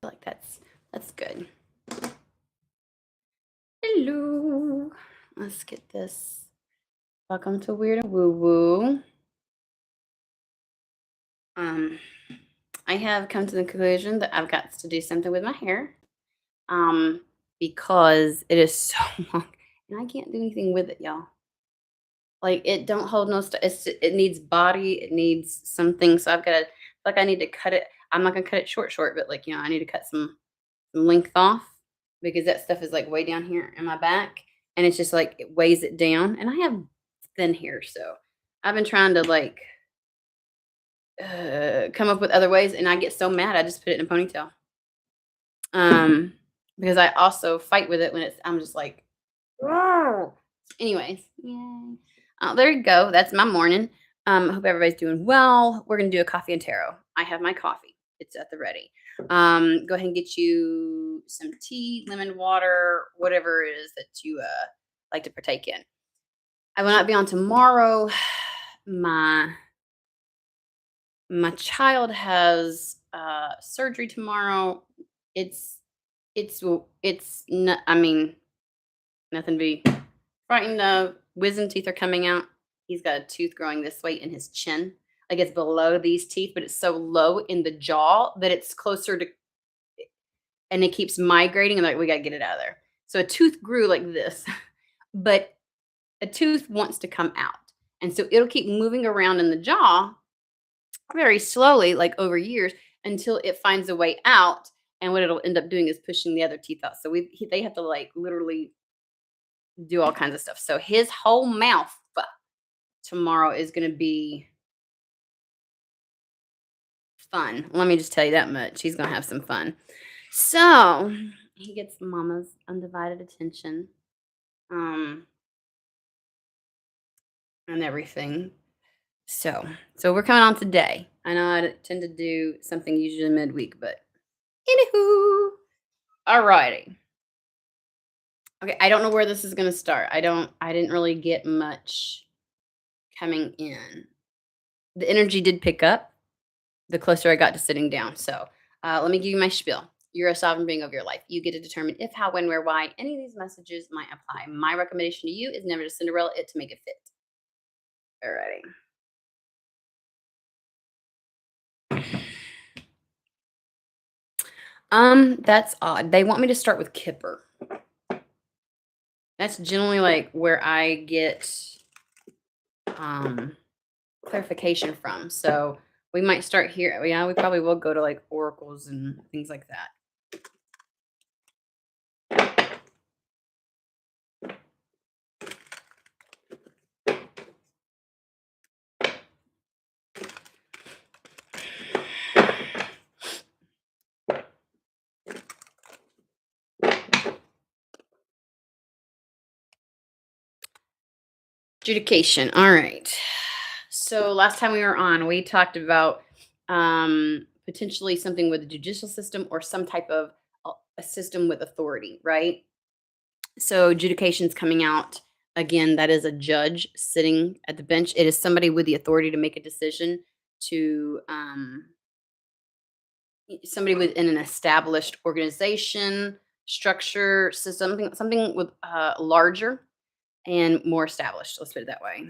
like that's good. Hello. Let's get this. Welcome to Weird and Woo Woo. Um, I have come to the conclusion that I've got to do something with my hair. Um, because it is so long and I can't do anything with it, y'all. Like it don't hold no it needs body, it needs something. So I've got to like I need to cut it. I'm not gonna cut it short, but like, I need to cut some length off because that stuff is like way down here in my back and it's just like it weighs it down. And I have thin hair, so I've been trying to like come up with other ways and I get so mad I just put it in a ponytail. Um, because I also fight with it when I'm just like, "Rawr." Anyways, yeah. There you go. That's my morning. I hope everybody's doing well. We're gonna do a coffee and tarot. I have my coffee. It's at the ready. Go ahead and get you some tea, lemon water, whatever it is that you like to partake in. I will not be on tomorrow. My my child has surgery tomorrow. It's it's not, I mean, nothing to be frightened of. Wisdom teeth are coming out. He's got a tooth growing this way in his chin. Like it's below these teeth, but it's so low in the jaw that it's closer to, and it keeps migrating. And like, we got to get it out of there. So a tooth grew like this, but a tooth wants to come out. And so it'll keep moving around in the jaw very slowly, like over years, until it finds a way out. And what it'll end up doing is pushing the other teeth out. So they have to like literally do all kinds of stuff. So his whole mouth tomorrow is going to be fun. Let me just tell you that much. He's going to have some fun. So he gets mama's undivided attention, um, and everything. So we're coming on today. I know I tend to do something usually midweek, but anywho, alrighty. Okay, I don't know where this is going to start. I didn't really get much coming in. The energy did pick up the closer I got to sitting down. So let me give you my spiel. You're a sovereign being of your life. You get to determine if, how, when, where, why any of these messages might apply. My recommendation to you is never to Cinderella it to make it fit. Alrighty. That's odd. They want me to start with Kipper. That's generally like where I get clarification from. So we might start here. Yeah, we probably will go to like oracles and things like that. Adjudication. All right. So last time we were on, we talked about potentially something with the judicial system or some type of a system with authority, right? So adjudication's coming out again. That is a judge sitting at the bench. It is somebody with the authority to make a decision to somebody within an established organization, structure, system, something with larger and more established. Let's put it that way.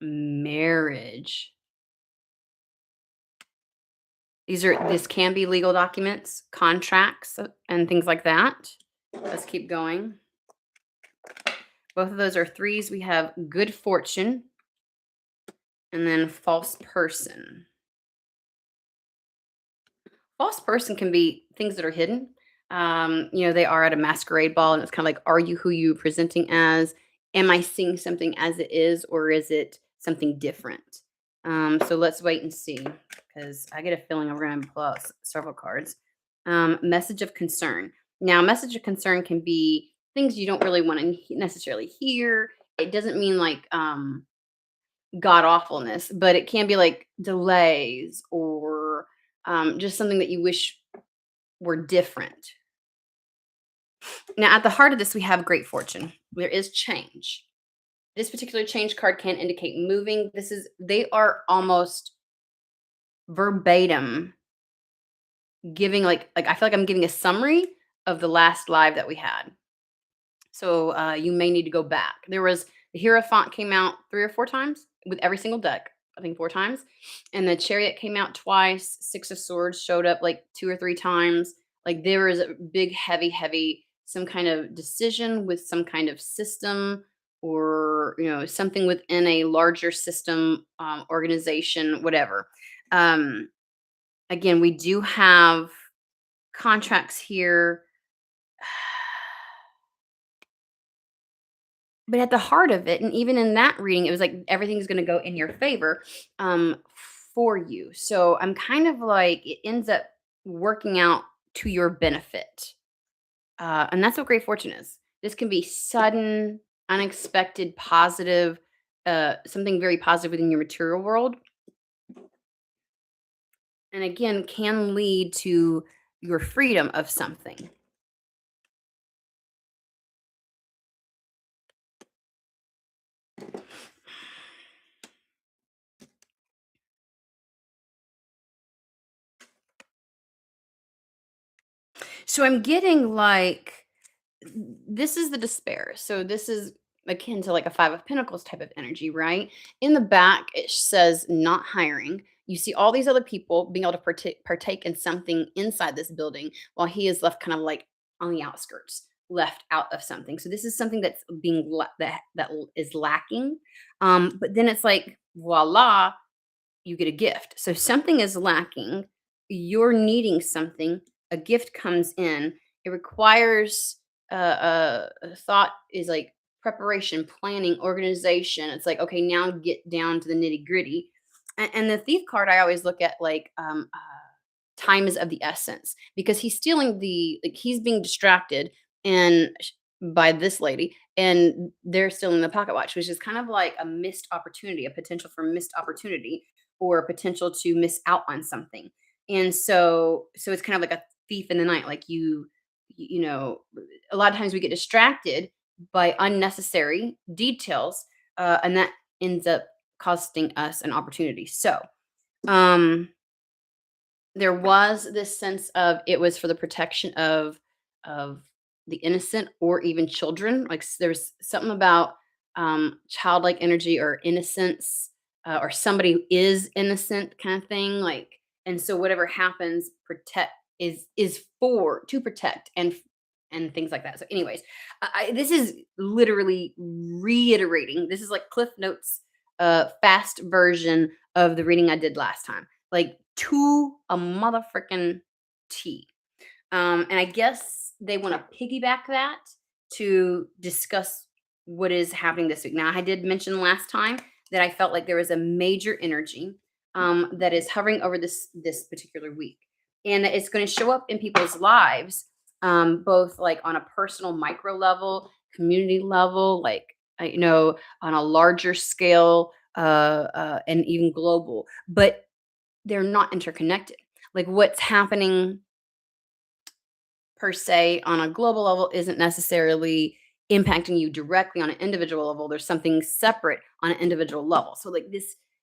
Marriage. This can be legal documents, contracts, and things like that. Let's keep going. Both of those are threes. We have good fortune and then false person. False person can be things that are hidden. They are at a masquerade ball, and it's kind of like, are you who you presenting as? Am I seeing something as it is, or is it something different? So let's wait and see, because I get a feeling we're going to pull out several cards. Message of concern. Now, message of concern can be things you don't really want to necessarily hear. It doesn't mean like god awfulness, but it can be like delays or just something that you wish were different. Now, at the heart of this, we have great fortune. There is change. This particular change card can indicate moving. They are almost verbatim giving like I feel like I'm giving a summary of the last live that we had. So you may need to go back. There was the Hierophant came out 3 or 4 times with every single deck. I think 4 times, and the Chariot came out twice. Six of Swords showed up like 2 or 3 times. Like there was a big, heavy, some kind of decision with some kind of system, or something within a larger system, organization, whatever. Um, Again, we do have contracts here. But at the heart of it, and even in that reading, it was like everything's gonna go in your favor, um, for you. So I'm kind of like it ends up working out to your benefit. And that's what great fortune is. This can be sudden, unexpected, positive, something very positive within your material world. And again, can lead to your freedom of something. So I'm getting like this is the despair. So this is akin to like a 5 of Pentacles type of energy, right? In the back, it says not hiring. You see all these other people being able to partake in something inside this building while he is left kind of like on the outskirts, left out of something. So this is something that's is lacking. But then it's like voila, you get a gift. So something is lacking, you're needing something, a gift comes in. It requires a thought is like preparation, planning, organization. It's like, okay, now get down to the nitty gritty. And the thief card, I always look at like time is of the essence because he's stealing like he's being distracted and by this lady and they're stealing the pocket watch, which is kind of like a missed opportunity, a potential for missed opportunity or a potential to miss out on something. And so it's kind of like a thief in the night. Like you know, a lot of times we get distracted by unnecessary details, and that ends up costing us an opportunity. So um there was this sense of it was for the protection of the innocent or even children. Like there's something about childlike energy or innocence, or somebody who is innocent kind of thing. Like, and so whatever happens, protect is for to protect and things like that. So, anyways, this is literally reiterating. This is like Cliff Notes, fast version of the reading I did last time, like to a motherfucking T. And I guess they want to piggyback that to discuss what is happening this week. Now, I did mention last time that I felt like there was a major energy that is hovering over this particular week, and that it's going to show up in people's lives, both like on a personal micro level, community level, like on a larger scale, and even global. But they're not interconnected. Like what's happening per se on a global level isn't necessarily impacting you directly on an individual level. There's something separate on an individual level. So like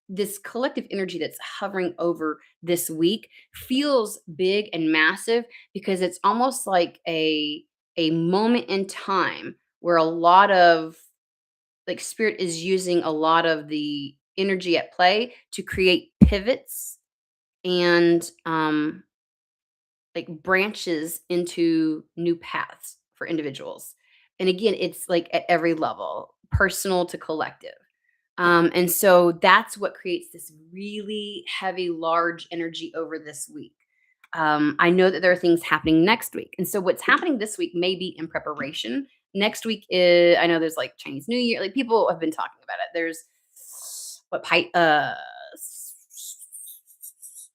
this collective energy that's hovering over this week feels big and massive because it's almost like a moment in time where a lot of like spirit is using a lot of the energy at play to create pivots and like branches into new paths for individuals. And again, it's like at every level, personal to collective. And so that's what creates this really heavy, large energy over this week. I know that there are things happening next week. And so what's happening this week may be in preparation. Next week is, I know there's like Chinese New Year, like people have been talking about it. There's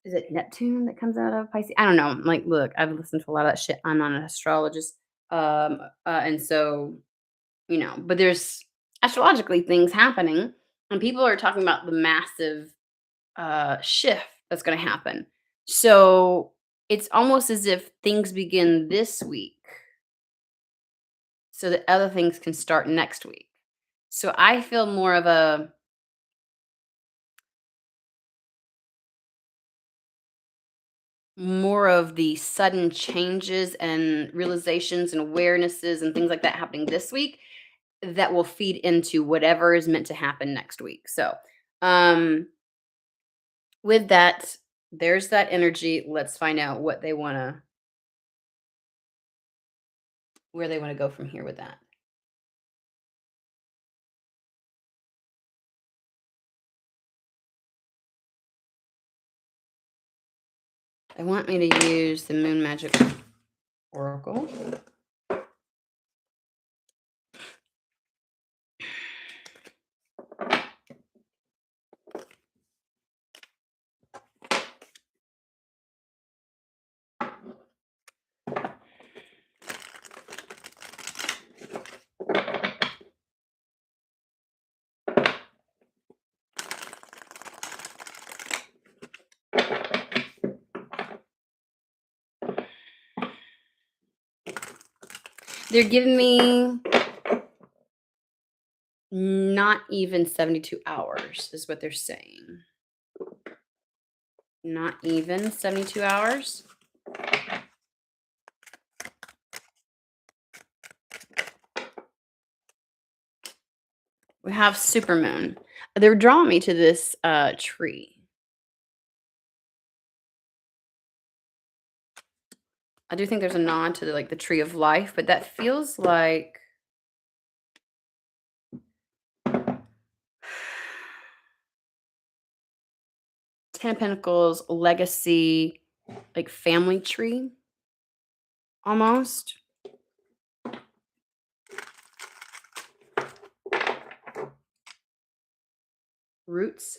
is it Neptune that comes out of Pisces? I don't know. Like, look, I've listened to a lot of that shit. I'm not an astrologist. And so, but there's astrologically things happening, and people are talking about the massive shift that's going to happen. So it's almost as if things begin this week so that other things can start next week. So I feel more of more of the sudden changes and realizations and awarenesses and things like that happening this week that will feed into whatever is meant to happen next week. So, um, with that, there's that energy. Let's find out what they want to, where they want to go from here with that. They want me to use the Moon Magic Oracle. They're giving me not even 72 hours, is what they're saying. Not even 72 hours. We have supermoon. They're drawing me to this tree. I do think there's a nod to like the tree of life, but that feels like Ten of Pentacles, legacy, like family tree almost. Roots.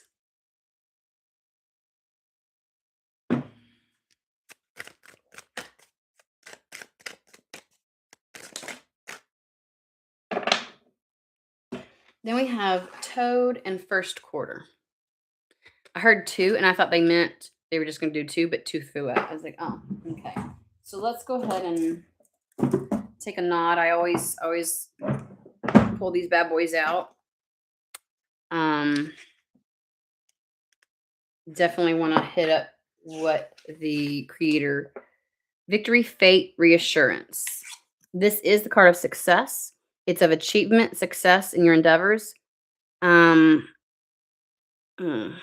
Then we have toad and first quarter. I heard two, and I thought they meant they were just going to do two, but two threw out. I was like, oh, okay. So let's go ahead and take a nod. I always pull these bad boys out. Definitely want to hit up what the creator victory, fate, reassurance. This is the card of success. It's of achievement, success in your endeavors. Mm. Know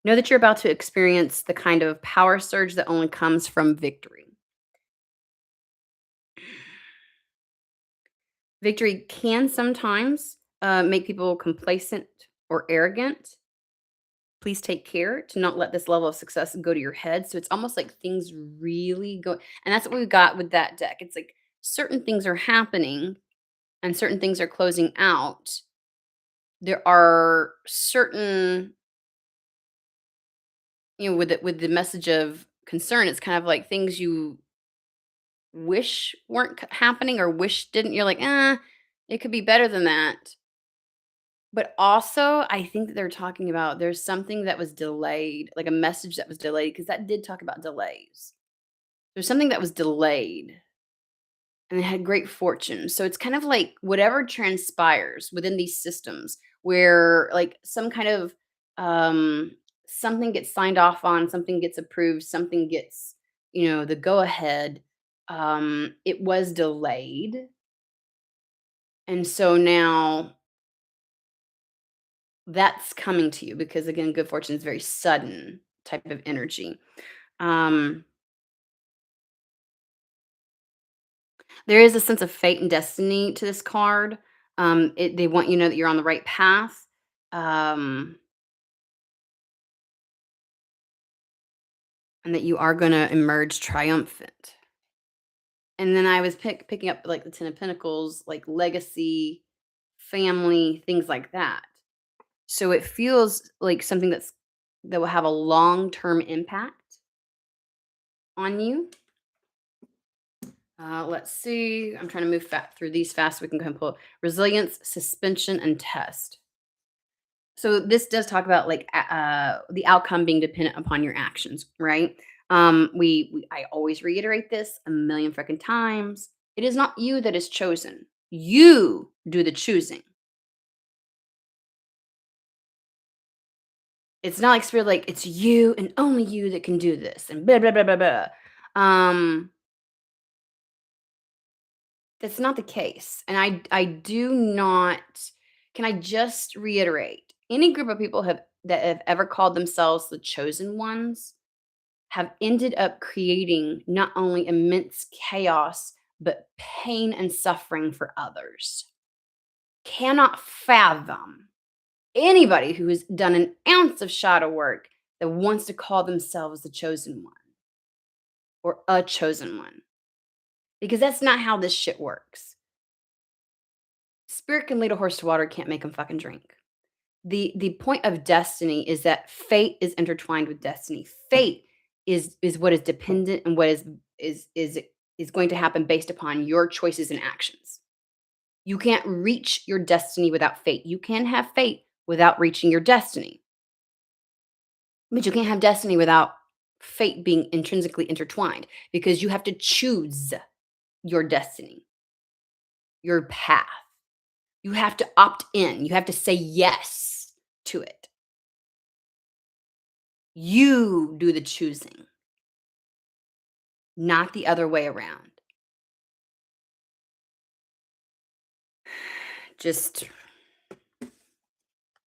that you're about to experience the kind of power surge that only comes from victory. Victory can sometimes make people complacent or arrogant. Please take care to not let this level of success go to your head. So it's almost like things really go, and that's what we got with that deck. It's like certain things are happening and certain things are closing out. There are certain, with the message of concern, it's kind of like things you wish weren't happening or wish didn't. You're like, it could be better than that. But also, I think that they're talking about there's something that was delayed, like a message that was delayed, because that did talk about delays. There's something that was delayed and it had great fortune. So it's kind of like whatever transpires within these systems where like some kind of something gets signed off on, something gets approved, something gets, the go ahead. It was delayed. And so now that's coming to you because again, good fortune is very sudden type of energy. Um, there is a sense of fate and destiny to this card. They want you to know that you're on the right path. Um, and that you are going to emerge triumphant. And then I was picking up like the Ten of Pentacles, like legacy, family, things like that. So it feels like something that will have a long-term impact on you. Let's see. I'm trying to move through these fast so we can kind of pull resilience, suspension, and test. So this does talk about like the outcome being dependent upon your actions, right? I always reiterate this a million freaking times. It is not you that is chosen. You do the choosing. It's not like spirit, like, it's you and only you that can do this and blah, blah, blah, blah, blah. Um, that's not the case. And I do not can I just reiterate, any group of people have ever called themselves the chosen ones have ended up creating not only immense chaos, but pain and suffering for others. Cannot fathom anybody who has done an ounce of shadow work that wants to call themselves the chosen one or a chosen one, because that's not how this shit works. Spirit can lead a horse to water, can't make him fucking drink. The point of destiny is that fate is intertwined with destiny. Fate is what is dependent and what is going to happen based upon your choices and actions. You can't reach your destiny without fate. You can have fate without reaching your destiny. But you can't have destiny without fate being intrinsically intertwined, because you have to choose your destiny, your path. You have to opt in. You have to say yes to it. You do the choosing, not the other way around. Just,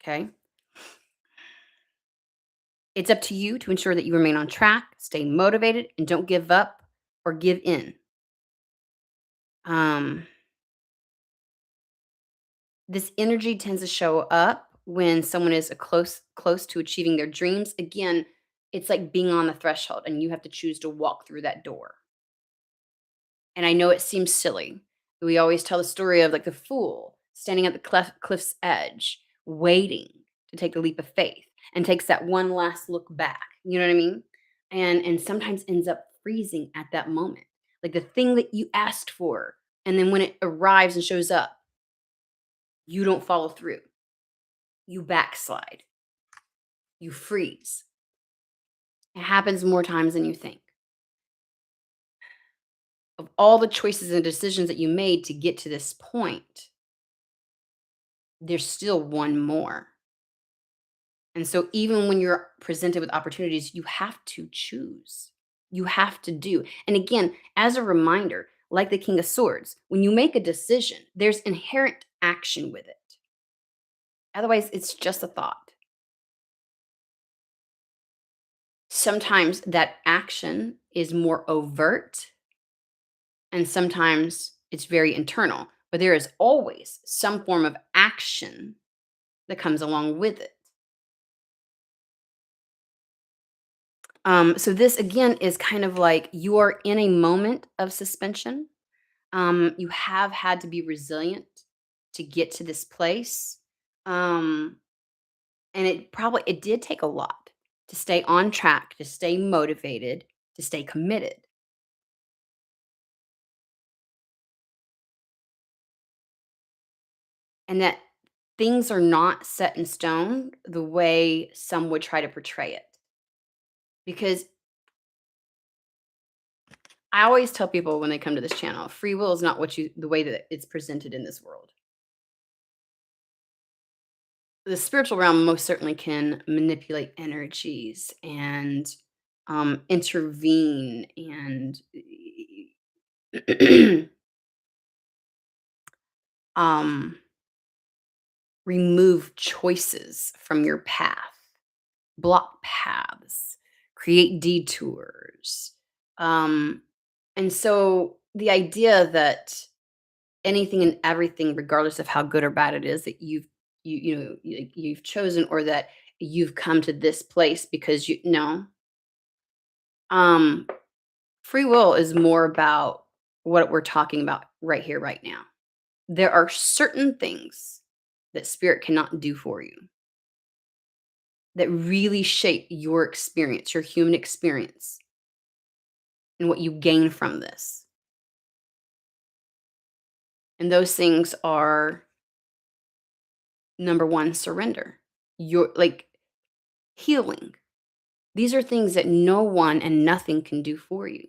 okay. It's up to you to ensure that you remain on track, stay motivated, and don't give up or give in. Um, this energy tends to show up when someone is close to achieving their dreams. Again, it's like being on the threshold and you have to choose to walk through that door. And I know it seems silly. We always tell the story of like the fool standing at the cliff's edge, waiting to take the leap of faith and takes that one last look back. You know what I mean? And sometimes ends up freezing at that moment. Like the thing that you asked for. And then when it arrives and shows up, you don't follow through. You backslide. You freeze. It happens more times than you think. Of all the choices and decisions that you made to get to this point, there's still one more. And so even when you're presented with opportunities, you have to choose. You have to do. And again, as a reminder, like the King of Swords, when you make a decision, there's inherent action with it. Otherwise, it's just a thought. Sometimes that action is more overt, and sometimes it's very internal, but there is always some form of action that comes along with it. So this again is kind of like you are in a moment of suspension. You have had to be resilient to get to this place. Um, and it did take a lot to stay on track, to stay motivated, to stay committed. And that things are not set in stone the way some would try to portray it. Because I always tell people when they come to this channel, free will is not the way that it's presented in this world. The spiritual realm most certainly can manipulate energies and intervene and um, remove choices from your path, block paths, create detours. And so the idea that anything and everything, regardless of how good or bad it is, that you've chosen, or that you've come to this place because you no. Um, Free will is more about what we're talking about right here, right now. There are certain things that spirit cannot do for you that really shape your experience, your human experience, and what you gain from this. And those things are number one, surrender. Your like healing. These are things that no one and nothing can do for you,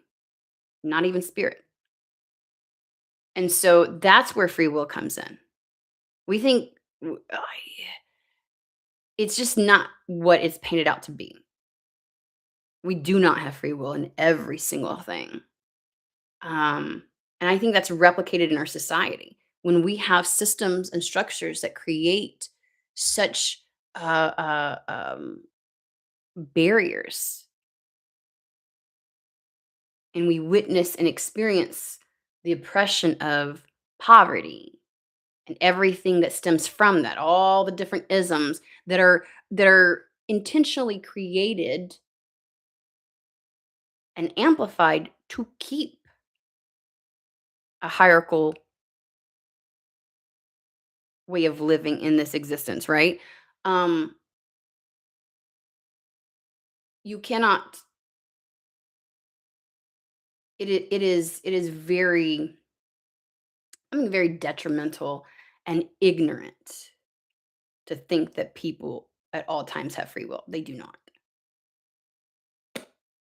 not even spirit. And so that's where free will comes in. We think, It's just not what it's painted out to be. We do not have free will in every single thing. Um, and I think that's replicated in our society when we have systems and structures that create such uh, uh, um, barriers, and we witness and experience the oppression of poverty and everything that stems from that, all the different isms that are intentionally created and amplified to keep a hierarchical way of living in this existence, right? Um, you cannot. It is very, I mean, very detrimental and ignorant to think that people at all times have free will. They do not.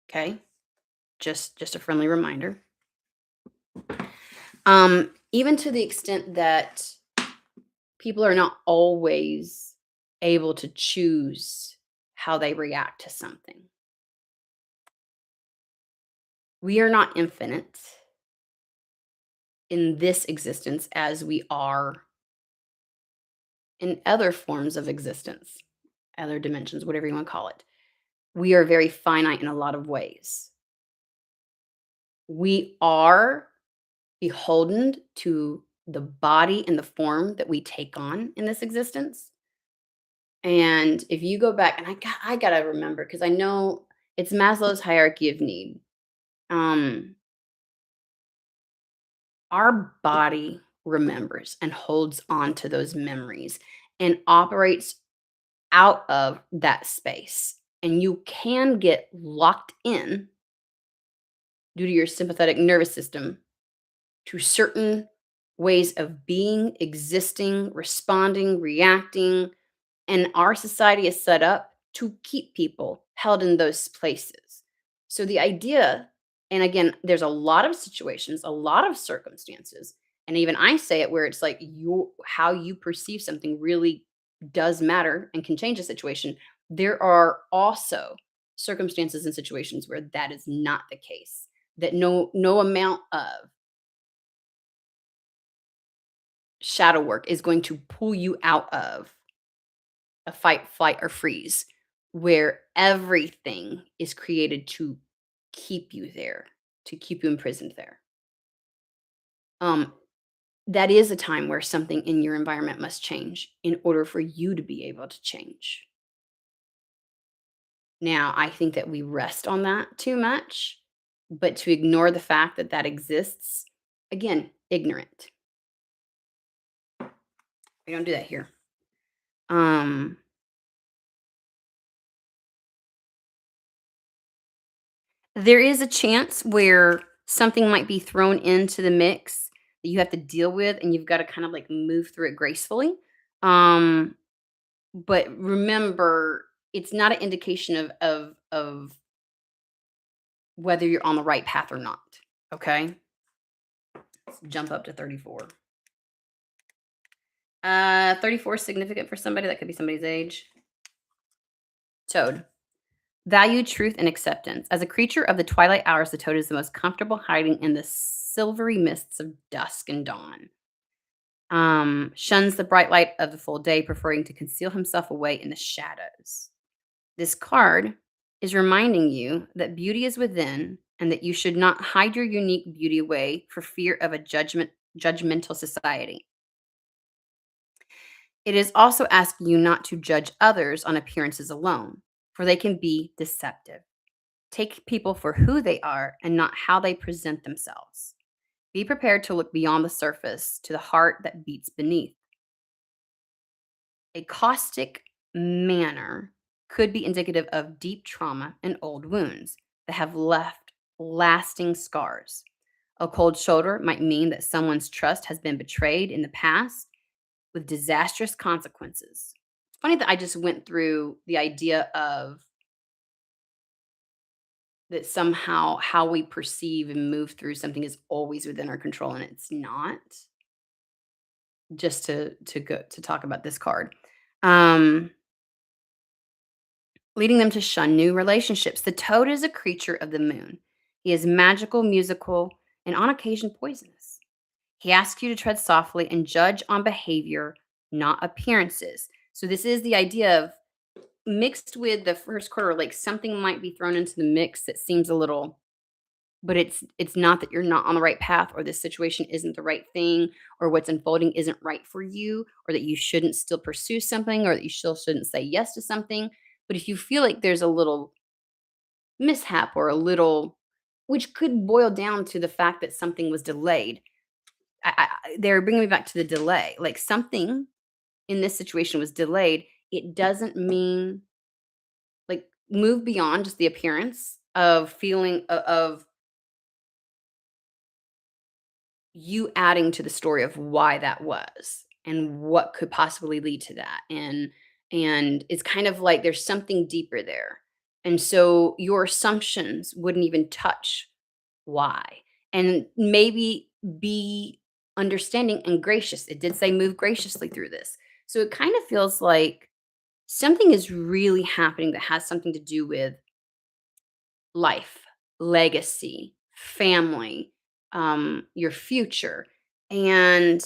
Okay, just a friendly reminder. Even to the extent that people are not always able to choose how they react to something. We are not infinite in this existence as we are in other forms of existence, other dimensions, whatever you want to call it. We are very finite in a lot of ways. We are beholden to the body and the form that we take on in this existence. And if you go back, and I gotta remember because I know it's Maslow's hierarchy of need. Um, our body remembers and holds on to those memories and operates out of that space. And you can get locked in due to your sympathetic nervous system to certain ways of being, existing, responding, reacting. And our society is set up to keep people held in those places. So the idea, and again, there's a lot of situations, a lot of circumstances, and even I say it where it's like how you perceive something really does matter and can change a situation. There are also circumstances and situations where that is not the case. That no amount of shadow work is going to pull you out of a fight, flight, or freeze where everything is created to keep you there, to keep you imprisoned there. Um, that is a time where something in your environment must change in order for you to be able to change. Now, I think that we rest on that too much, but to ignore the fact that that exists, again, ignorant. We don't do that here. Um, There is a chance where something might be thrown into the mix that you have to deal with, and you've gotta kind of, like, move through it gracefully. Um, but remember, it's not an indication of whether you're on the right path or not, okay? Let's jump up to 34. 34 is significant for somebody, that could be somebody's age. Toad. Value, truth, and acceptance. As a creature of the twilight hours, the toad is the most comfortable hiding in the silvery mists of dusk and dawn. Shuns the bright light of the full day, preferring to conceal himself away in the shadows. This card is reminding you that beauty is within and that you should not hide your unique beauty away for fear of a judgmental society. It is also asking you not to judge others on appearances alone, for they can be deceptive. Take people for who they are and not how they present themselves. Be prepared to look beyond the surface to the heart that beats beneath. A caustic manner could be indicative of deep trauma and old wounds that have left lasting scars. A cold shoulder might mean that someone's trust has been betrayed in the past with disastrous consequences. It's funny that I just went through the idea of that somehow how we perceive and move through something is always within our control, and it's not. Just to talk about this card. Um leading them to shun new relationships. The toad is a creature of the moon. He is magical, musical, and on occasion poisonous. He asks you to tread softly and judge on behavior, not appearances. So, this is the idea of mixed with the first quarter, like something might be thrown into the mix that seems a little, but it's not that you're not on the right path or this situation isn't the right thing or what's unfolding isn't right for you or that you shouldn't still pursue something or that you still shouldn't say yes to something. But if you feel like there's a little mishap or a little, which could boil down to the fact that something was delayed. They're bringing me back to the delay. Like something in this situation was delayed. It doesn't mean like move beyond just the appearance of feeling of you adding to the story of why that was and what could possibly lead to that. And it's kind of like there's something deeper there. And so your assumptions wouldn't even touch why. And maybe be understanding and gracious. It did say move graciously through this. So it kind of feels like something is really happening that has something to do with life, legacy, family, your future. And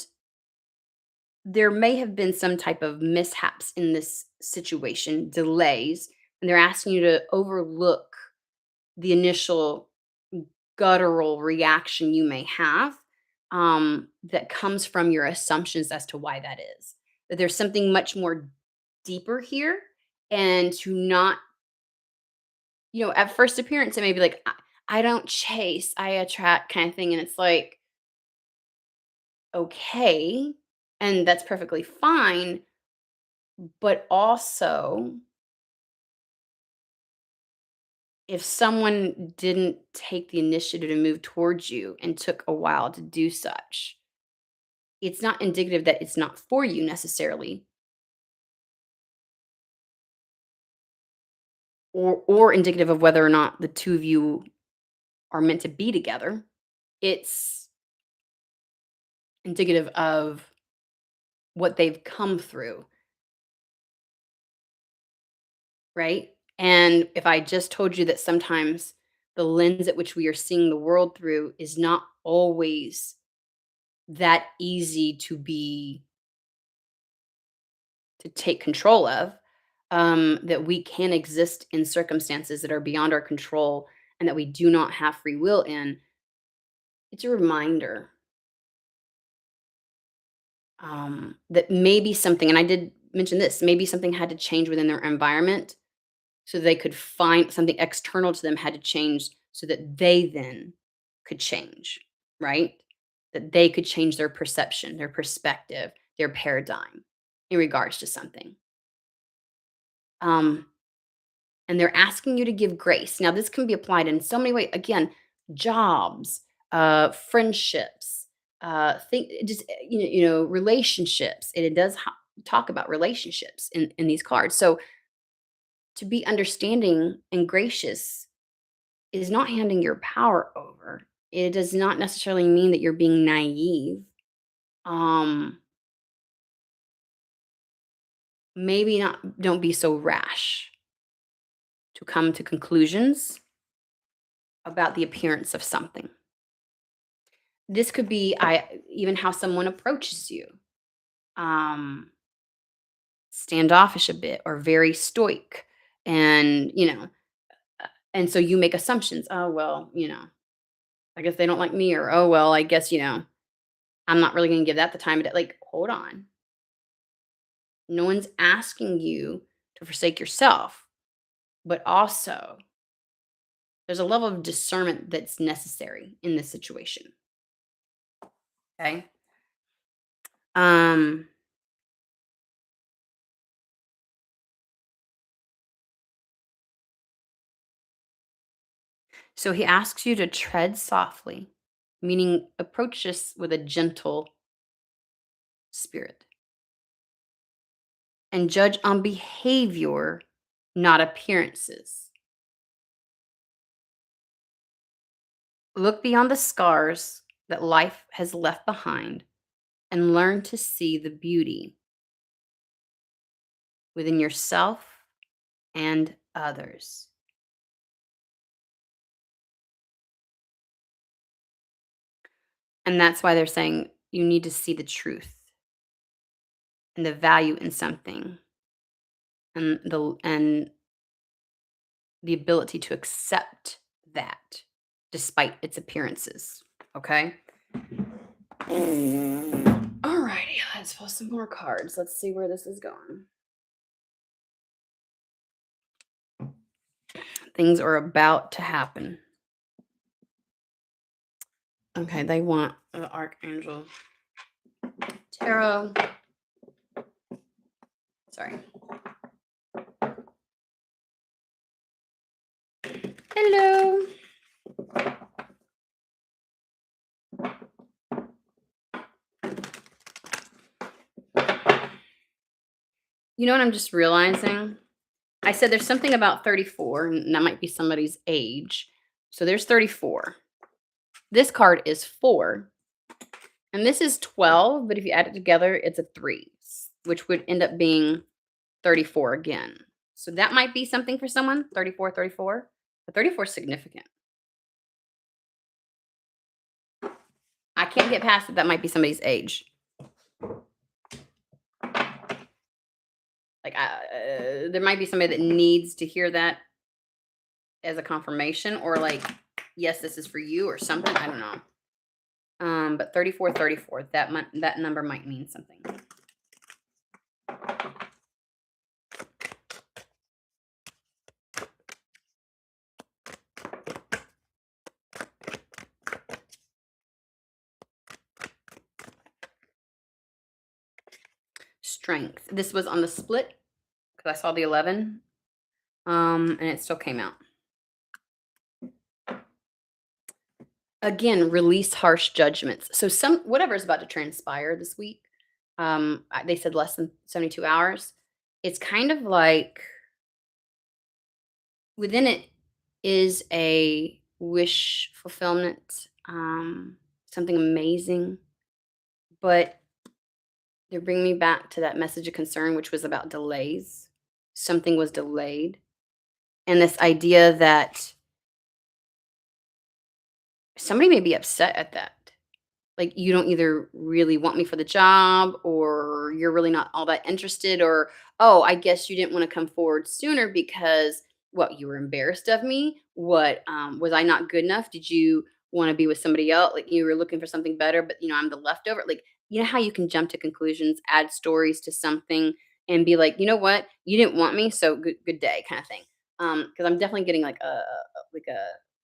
there may have been some type of mishaps in this situation, delays, and they're asking you to overlook the initial guttural reaction you may have that comes from your assumptions as to why that is. That there's something much more deeper here, and to not, at first appearance, it may be like, I don't chase, I attract kind of thing. And it's like, okay, and that's perfectly fine. But also, if someone didn't take the initiative to move towards you and took a while to do such, it's not indicative that it's not for you necessarily, or indicative of whether or not the two of you are meant to be together. It's indicative of what they've come through, right? And if I just told you that sometimes the lens at which we are seeing the world through is not always that easy to take control of, that we can exist in circumstances that are beyond our control and that we do not have free will in, it's a reminder that maybe something, and I did mention this, maybe something had to change within their environment so they could find something external to them had to change so that they then could change, right? That they could change their perception, their perspective, their paradigm in regards to something. Um, and they're asking you to give grace. Now, this can be applied in so many ways. Again, jobs, friendships, think just relationships. And it does talk about relationships in these cards. So to be understanding and gracious is not handing your power over. It does not necessarily mean that you're being naive. Um, maybe not. Don't be so rash to come to conclusions about the appearance of something. This could be even how someone approaches you. Um, Standoffish a bit or very stoic. And, and so you make assumptions. Oh, well, I guess they don't like me, or oh, well, I guess, I'm not really going to give that the time of day. Like, hold on. No one's asking you to forsake yourself, but also there's a level of discernment that's necessary in this situation. Okay. Um, So he asks you to tread softly, meaning approach this with a gentle spirit and judge on behavior, not appearances. Look beyond the scars that life has left behind and learn to see the beauty within yourself and others. And that's why they're saying you need to see the truth and the value in something and the ability to accept that despite its appearances. Okay? Alrighty, let's pull some more cards. Let's see where this is going. Things are about to happen. Okay, they want the Archangel Tarot. Sorry. Hello. You know what I'm just realizing? I said there's something about 34, and that might be somebody's age. So there's 34. This card is 4, and this is 12, but if you add it together, it's a 3, which would end up being 34 again. So that might be something for someone, 34, 34. But 34 is significant. I can't get past that might be somebody's age. Like, there might be somebody that needs to hear that as a confirmation, or like, yes, this is for you, or something. I don't know. But 34, 34, that number might mean something. Strength. This was on the split because I saw the 11, and it still came out. Again, release harsh judgments. So whatever is about to transpire this week, they said less than 72 hours. It's kind of like within it is a wish fulfillment, something amazing, but they're bringing me back to that message of concern, which was about delays. Something was delayed. And this idea that somebody may be upset at that. Like, you don't either really want me for the job, or you're really not all that interested, or, oh, I guess you didn't want to come forward sooner because what, you were embarrassed of me? What, was I not good enough? Did you want to be with somebody else? Like, you were looking for something better, but I'm the leftover. Like, you know how you can jump to conclusions, add stories to something, and be like, you know what, you didn't want me, so good day, kind of thing. Because I'm definitely getting like a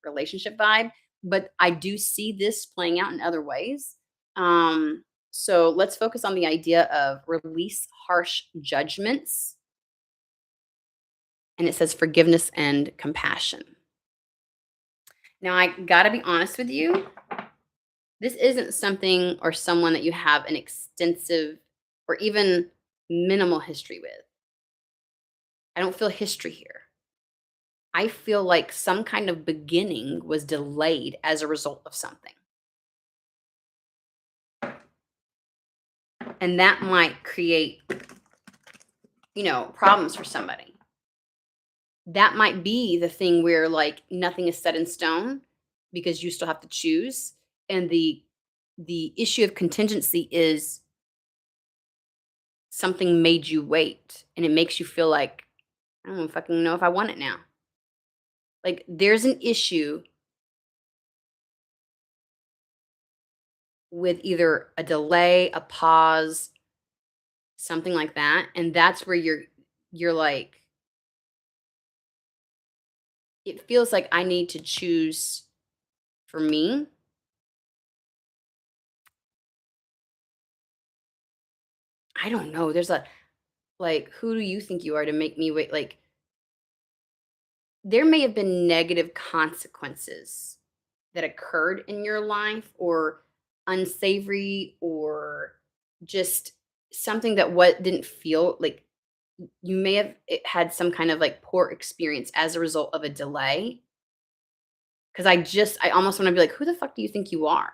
relationship vibe, but I do see this playing out in other ways. So let's focus on the idea of release harsh judgments. And it says forgiveness and compassion. Now, I got to be honest with you. This isn't something or someone that you have an extensive or even minimal history with. I don't feel history here. I feel like some kind of beginning was delayed as a result of something. And that might create, problems for somebody. That might be the thing where like nothing is set in stone because you still have to choose. And the issue of contingency is something made you wait, and it makes you feel like I don't fucking know if I want it now. Like, there's an issue with either a delay, a pause, something like that, and that's where you're like, it feels like I need to choose for me. I don't know. There's a like, who do you think you are to make me wait? Like, there may have been negative consequences that occurred in your life, or unsavory, or just something that what didn't feel like you may have had some kind of like poor experience as a result of a delay. Because I almost want to be like, who the fuck do you think you are?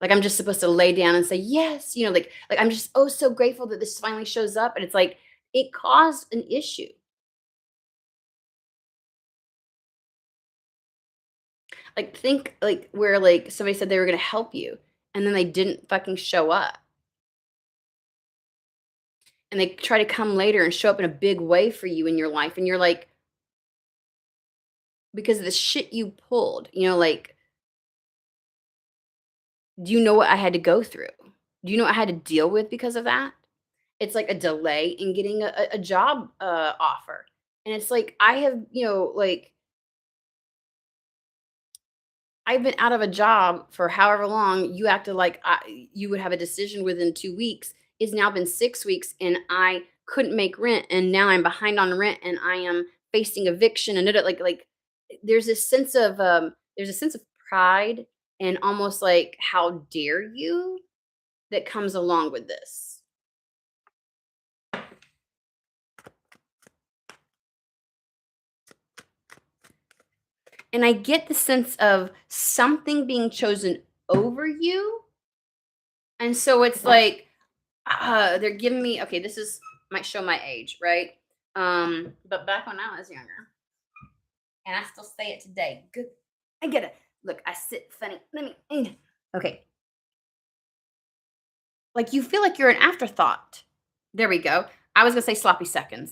Like, I'm just supposed to lay down and say yes, like I'm just, oh, so grateful that this finally shows up, and it's like it caused an issue. Like, think, like, where, like, somebody said they were gonna help you, and then they didn't fucking show up, and they try to come later and show up in a big way for you in your life, and you're like, because of the shit you pulled, like, do you know what I had to go through? Do you know what I had to deal with because of that? It's like a delay in getting a job, offer, and it's like, I have, like, I've been out of a job for however long. You acted like you would have a decision within 2 weeks. It's now been 6 weeks, and I couldn't make rent, and now I'm behind on rent, and I am facing eviction, and like, there's a sense of pride and almost like, "How dare you?" that comes along with this. And I get the sense of something being chosen over you, and so it's like, they're giving me, okay, this is, might show my age, right? But back when I was younger, and I still say it today. Good. I get it. Look, I sit funny. Okay. Like, you feel like you're an afterthought. There we go. I was gonna say sloppy seconds.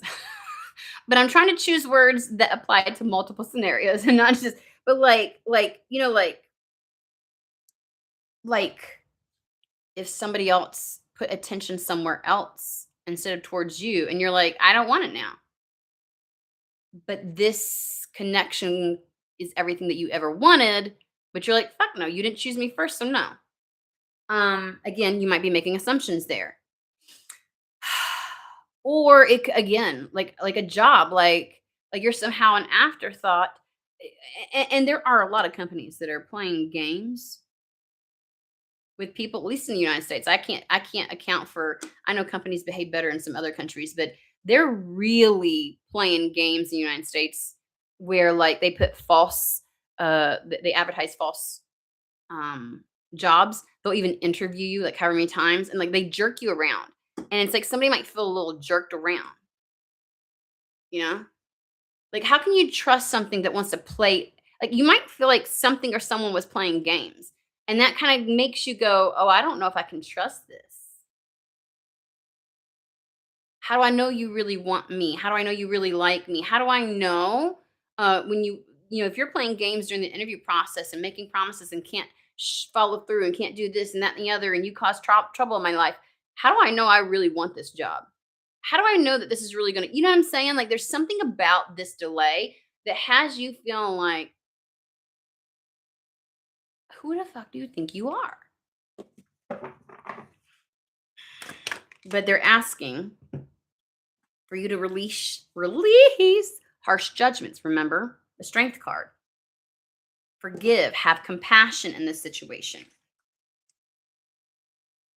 But I'm trying to choose words that apply to multiple scenarios and not just, but like if somebody else put attention somewhere else instead of towards you, and you're like, I don't want it now. But this connection is everything that you ever wanted, but you're like, fuck no, you didn't choose me first, so no. Again, you might be making assumptions there. Or again, like a job, like you're somehow an afterthought. And there are a lot of companies that are playing games with people, at least in the United States. I can't account for, I know companies behave better in some other countries, but they're really playing games in the United States where, like, they put false they advertise false um jobs. They'll even interview you like however many times, and like they jerk you around. And it's like somebody might feel a little jerked around, you know? Like, how can you trust something that wants to play, like, you might feel like something or someone was playing games, and that kinda makes you go, "Oh, I don't know if I can trust this. How do I know you really want me? How do I know you really like me? How do I know, when if you're playing games during the interview process and making promises and can't follow through and can't do this and that and the other, and you cause trouble in my life, how do I know I really want this job? How do I know that this is really gonna, you know what I'm saying? Like, there's something about this delay that has you feeling like, who the fuck do you think you are? But they're asking for you to release harsh judgments. Remember the strength card. Forgive, have compassion in this situation.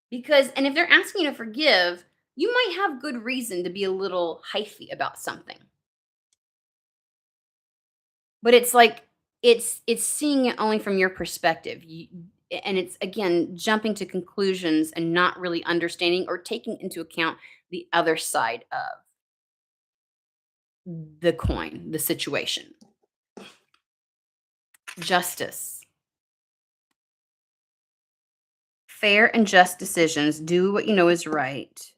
Because, and if they're asking you to forgive, you might have good reason to be a little hyphy about something. But it's like, it's seeing it only from your perspective. And it's, again, jumping to conclusions and not really understanding or taking into account the other side of the coin, the situation. Justice. Fair and just decisions. Do what you know is right.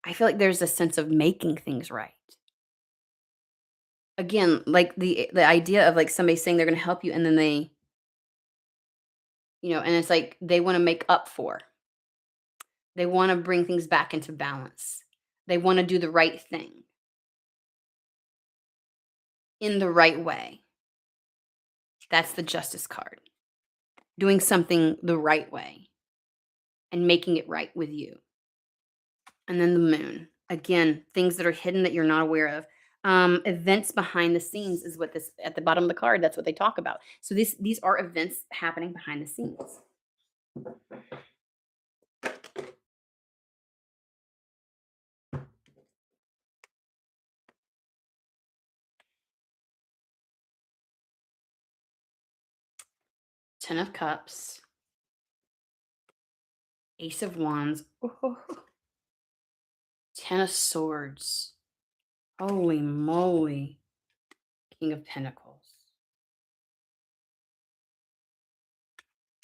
I feel like there's a sense of making things right. Again, like the idea of, like, somebody saying they're gonna help you, and then they, and it's like they wanna make up for. They wanna bring things back into balance. They wanna do the right thing in the right way. That's the justice card. Doing something the right way and making it right with you. And then the moon. Again, things that are hidden that you're not aware of. Events behind the scenes is what this, at the bottom of the card, that's what they talk about. So these are events happening behind the scenes. Ten of Cups, Ace of Wands, Ten of Swords. Holy moly. King of Pentacles.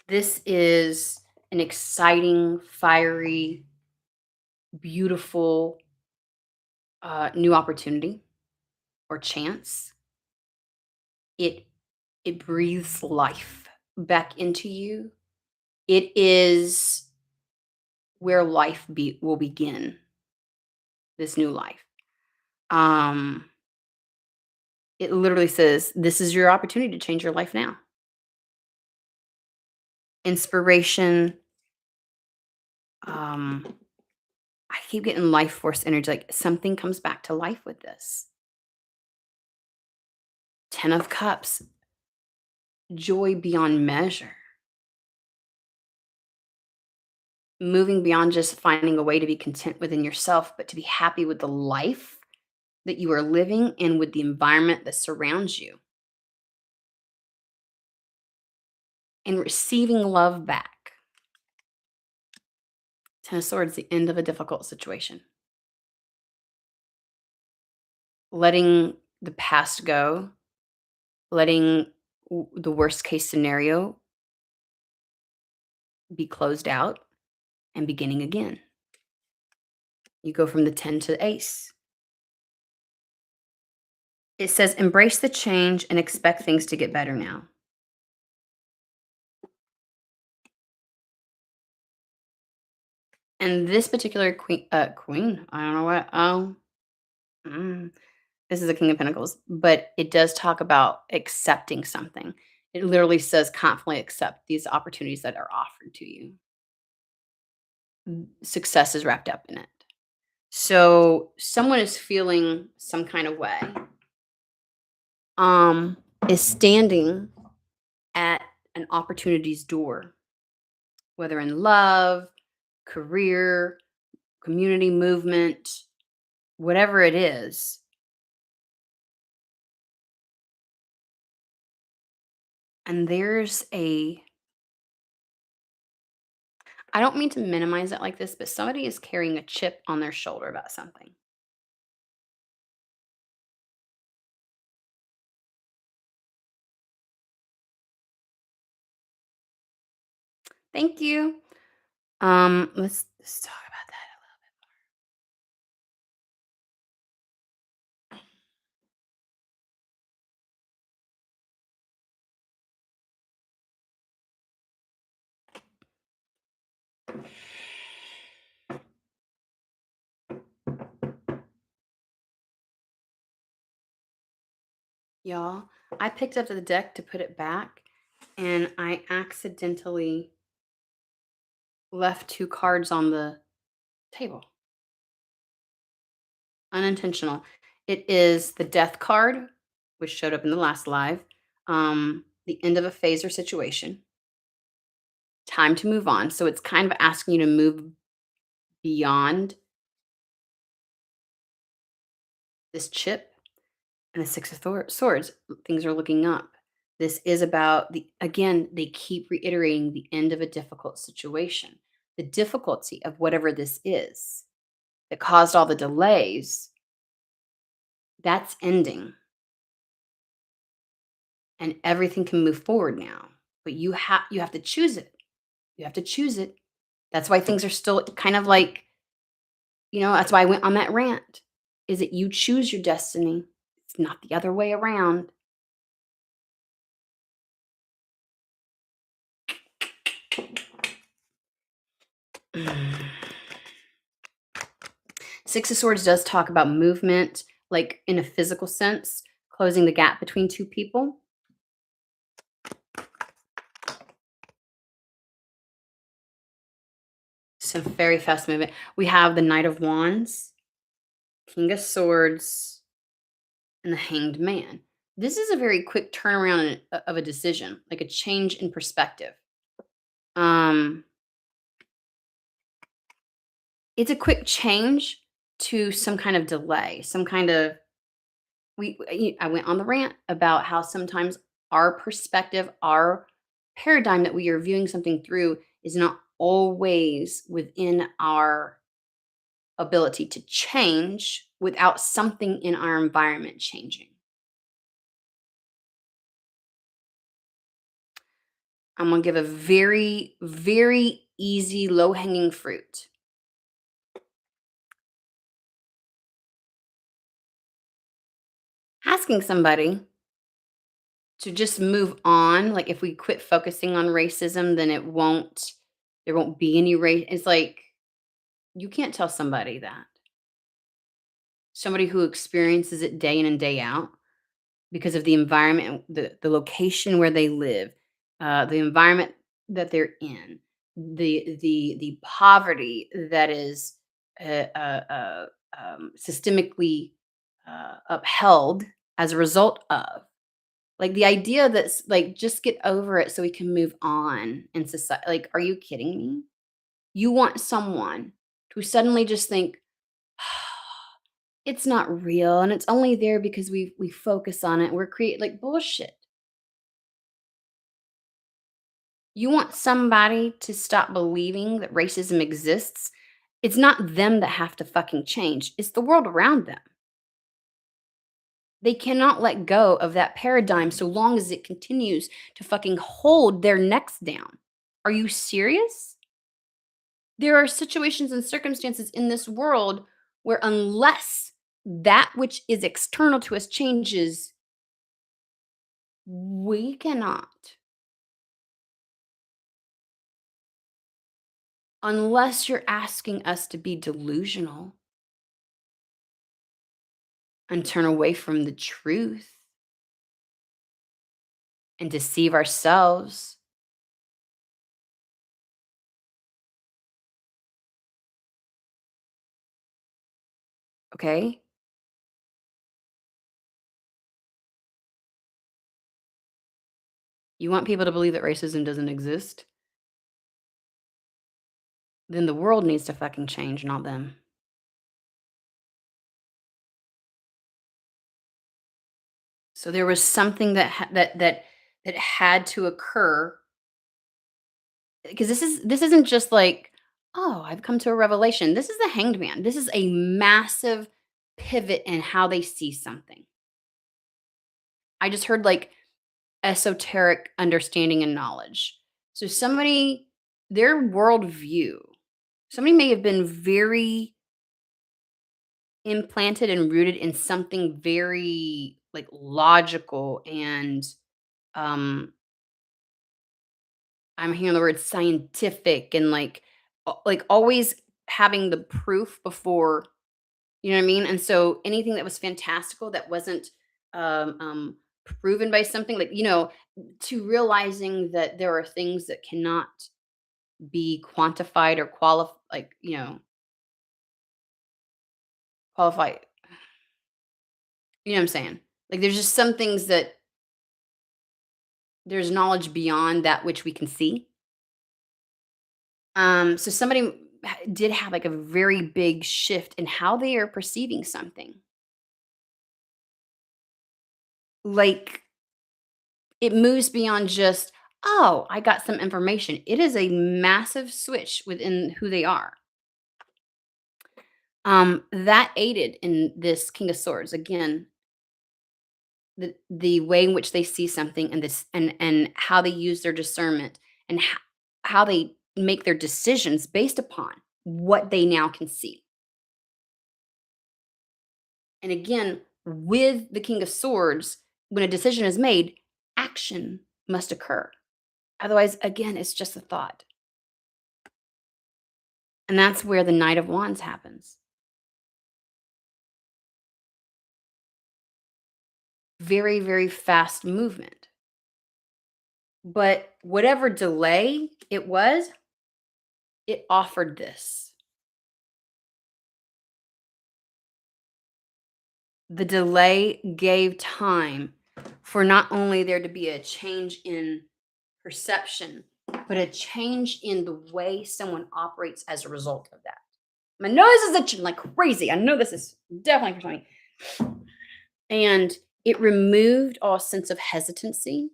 This is an exciting, fiery, beautiful new opportunity or chance. It it breathes life back into you. It is where will begin, this new life. Um, it literally says, "This is your opportunity to change your life now." Inspiration. Um, I keep getting life force energy. Like something comes back to life with this. 10 of Cups, joy beyond measure. Moving beyond just finding a way to be content within yourself, but to be happy with the life that you are living and with the environment that surrounds you and receiving love back. 10 of Swords, the end of a difficult situation. Letting the past go, letting the worst case scenario be closed out and beginning again. You go from the 10 to the Ace. It says, embrace the change and expect things to get better now. And this particular queen, I don't know what. Mm, this is the King of Pentacles, but it does talk about accepting something. It literally says, confidently accept these opportunities that are offered to you. Success is wrapped up in it. So someone is feeling some kind of way, um, is standing at an opportunity's door, whether in love, career, community movement, whatever it is. And there's I don't mean to minimize it like this, but somebody is carrying a chip on their shoulder about something. Thank you. Let's talk about that a little. Y'all, I picked up the deck to put it back, and I accidentally left 2 cards on the table. Unintentional. It is the Death card, which showed up in the last live, the end of a phase or situation, time to move on. So it's kind of asking you to move beyond this chip. And the Swords, things are looking up. This is about again, they keep reiterating the end of a difficult situation. The difficulty of whatever this is that caused all the delays, that's ending. And everything can move forward now. But you have to choose it. You have to choose it. That's why things are still kind of like, that's why I went on that rant. Is that you choose your destiny. It's not the other way around. Six of Swords does talk about movement, like in a physical sense, closing the gap between two people. Some very fast movement. We have the Knight of Wands, King of Swords, and the Hanged Man. This is a very quick turnaround of a decision, like a change in perspective. Um, it's a quick change to some kind of delay, some kind of I went on the rant about how sometimes our perspective, our paradigm that we are viewing something through is not always within our ability to change without something in our environment changing. I'm gonna give a very, very easy, low-hanging fruit. Asking somebody to just move on, like, if we quit focusing on racism, then there won't be any race. It's like, you can't tell somebody that. Somebody who experiences it day in and day out because of the environment, the location where they live, the environment that they're in, the poverty that is systemically upheld as a result of. Like, the idea that's like, just get over it so we can move on in society. Like, are you kidding me? You want someone to suddenly just think, it's not real and it's only there because we focus on it. We're create like bullshit. You want somebody to stop believing that racism exists. It's not them that have to fucking change. It's the world around them. They cannot let go of that paradigm so long as it continues to fucking hold their necks down. Are you serious? There are situations and circumstances in this world where unless that which is external to us changes, we cannot. Unless you're asking us to be delusional and turn away from the truth and deceive ourselves. Okay? You want people to believe that racism doesn't exist? Then the world needs to fucking change, not them. So there was something that had to occur, because this isn't just like, oh, I've come to a revelation. This is the hanged man. This is a massive pivot in how they see something. I just heard like esoteric understanding and knowledge. So somebody, their worldview, somebody may have been very implanted and rooted in something very like logical and um I'm hearing the word scientific and like always having the proof before, you know what I mean? And so anything that was fantastical that wasn't proven by something, like, to realizing that there are things that cannot be quantified or qualify. You know what I'm saying? Like, there's just some things that there's knowledge beyond that which we can see. So somebody did have like a very big shift in how they are perceiving something. Like, it moves beyond just, oh, I got some information. It is a massive switch within who they are. That aided in this King of Swords. Again, the way in which they see something and this and how they use their discernment and how they make their decisions based upon what they now can see. And again, with the King of Swords, when a decision is made, action must occur. Otherwise, again, it's just a thought. And that's where the Knight of Wands happens. Very, very fast movement. But whatever delay it was, it offered this. The delay gave time for not only there to be a change in perception, but a change in the way someone operates as a result of that. My nose is itching like crazy. I know this is definitely for me. And it removed all sense of hesitancy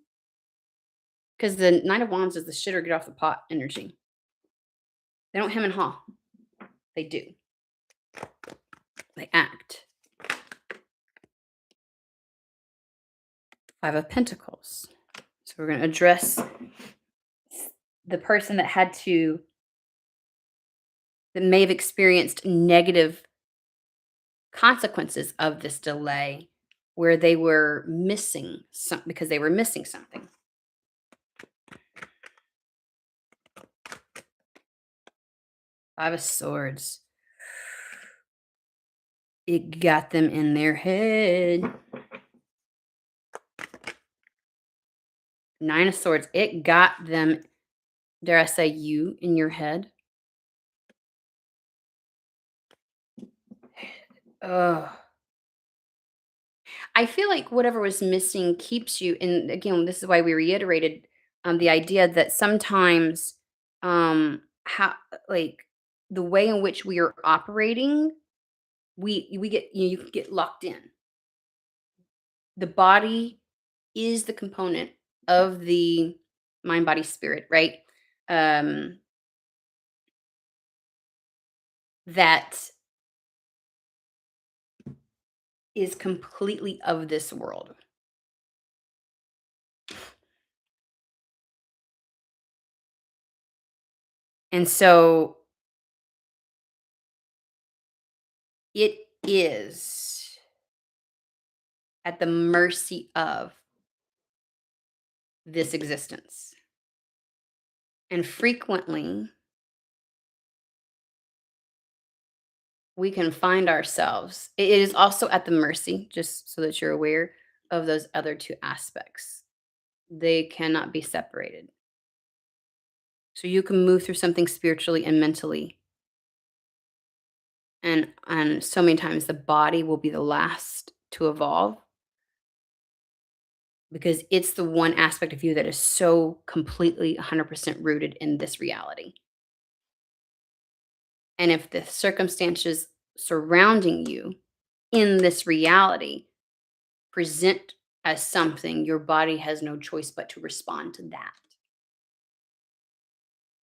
because the Knight of Wands is the shit or get off the pot energy. They don't hem and haw. They do. They act. Five of Pentacles. So we're going to address the person that may have experienced negative consequences of this delay where they were missing some because they were missing something. 5 of Swords. It got them in their head. 9 of Swords. It got them, dare I say, you in your head. Ugh. I feel like whatever was missing keeps you, and again, this is why we reiterated the idea that sometimes how like the way in which we are operating, we get you can get locked in. The body is the component of the mind, body, spirit, right? Um, that is completely of this world. And so it is at the mercy of this existence. And frequently, we can find ourselves. It is also at the mercy, just so that you're aware, of those other two aspects. They cannot be separated. So you can move through something spiritually and mentally. And so many times the body will be the last to evolve because it's the one aspect of you that is so completely 100% rooted in this reality. And if the circumstances surrounding you in this reality present as something, your body has no choice but to respond to that.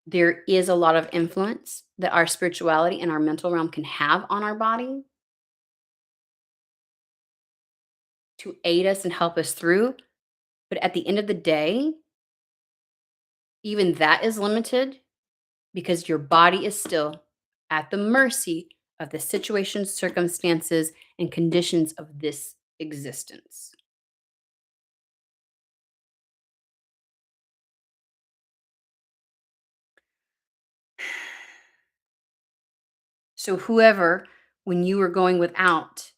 There is a lot of influence that our spirituality and our mental realm can have on our body to aid us and help us through. But at the end of the day, even that is limited because your body is still at the mercy of the situations, circumstances, and conditions of this existence. So, whoever, when you were going without,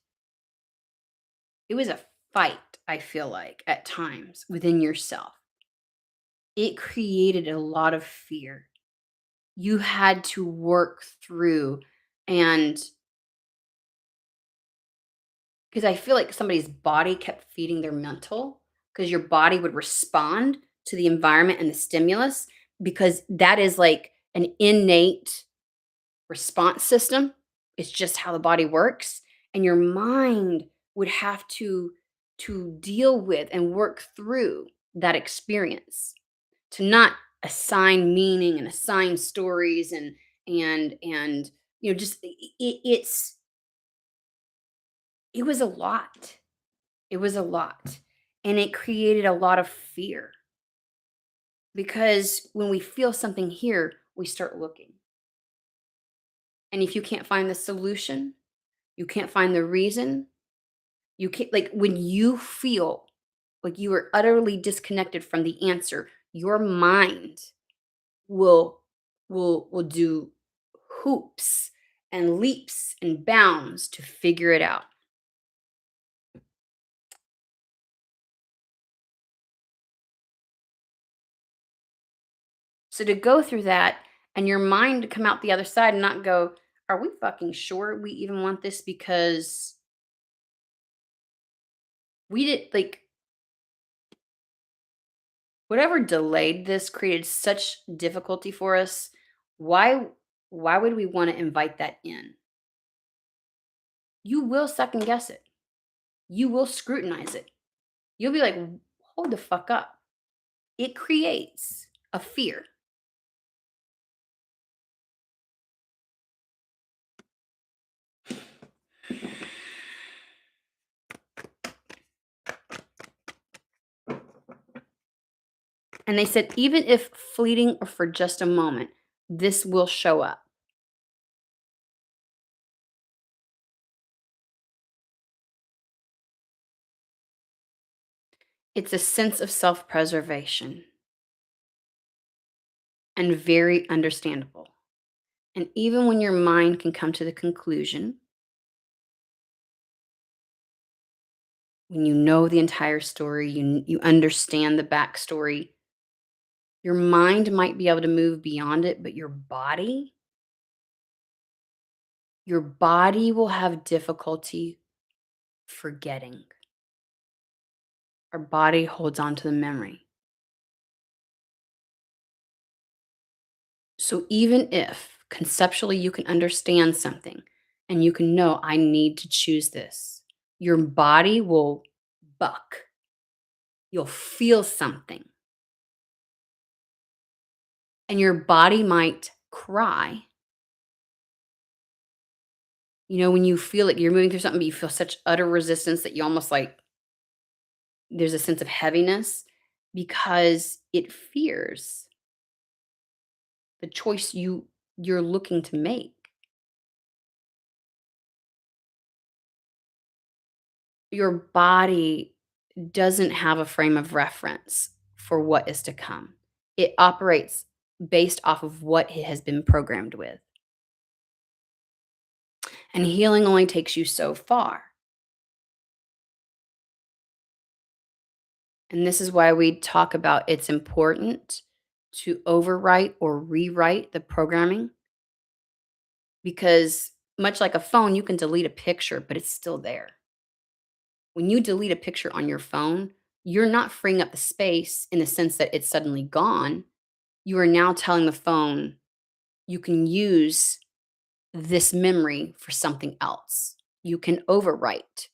it was a fight, I feel like, at times within yourself. It created a lot of fear. You had to work through, and because I feel like somebody's body kept feeding their mental, because your body would respond to the environment and the stimulus, because that is like an innate response system. It's just how the body works. And your mind would have to deal with and work through that experience, to not assign meaning and assign stories and just it was a lot. It was a lot. And it created a lot of fear because when we feel something here, we start looking. And if you can't find the solution, you can't find the reason, you can't, like, when you feel like you are utterly disconnected from the answer, your mind will will do hoops and leaps and bounds to figure it out. So to go through that and your mind to come out the other side and not go, are we fucking sure we even want this? Because we did, like, whatever delayed this created such difficulty for us. Why why would we want to invite that in? You will second guess it. You will scrutinize it. You'll be like, hold the fuck up. It creates a fear. And they said, even if fleeting or for just a moment, this will show up. It's a sense of self preservation and very understandable. And even when your mind can come to the conclusion, when you know the entire story, you understand the backstory, your mind might be able to move beyond it, but your body will have difficulty forgetting. Our body holds on to the memory. So even if conceptually you can understand something and you can know, I need to choose this, your body will buck. You'll feel something. And your body might cry. You know, when you feel like you're moving through something, but you feel such utter resistance that you almost like there's a sense of heaviness because it fears the choice you're looking to make. Your body doesn't have a frame of reference for what is to come. It operates based off of what it has been programmed with. And healing only takes you so far. And this is why we talk about it's important to overwrite or rewrite the programming because much like a phone, you can delete a picture, but it's still there. When you delete a picture on your phone, you're not freeing up the space in the sense that it's suddenly gone. You are now telling the phone you can use this memory for something else. You can overwrite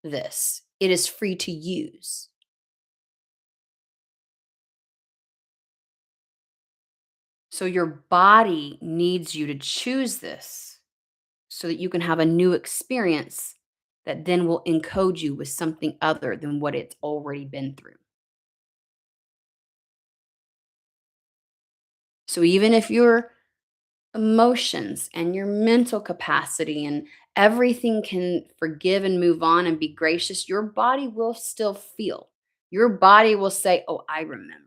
this. It is free to use. So your body needs you to choose this so that you can have a new experience that then will encode you with something other than what it's already been through. So even if your emotions and your mental capacity and everything can forgive and move on and be gracious, your body will still feel. Your body will say, "Oh, I remember."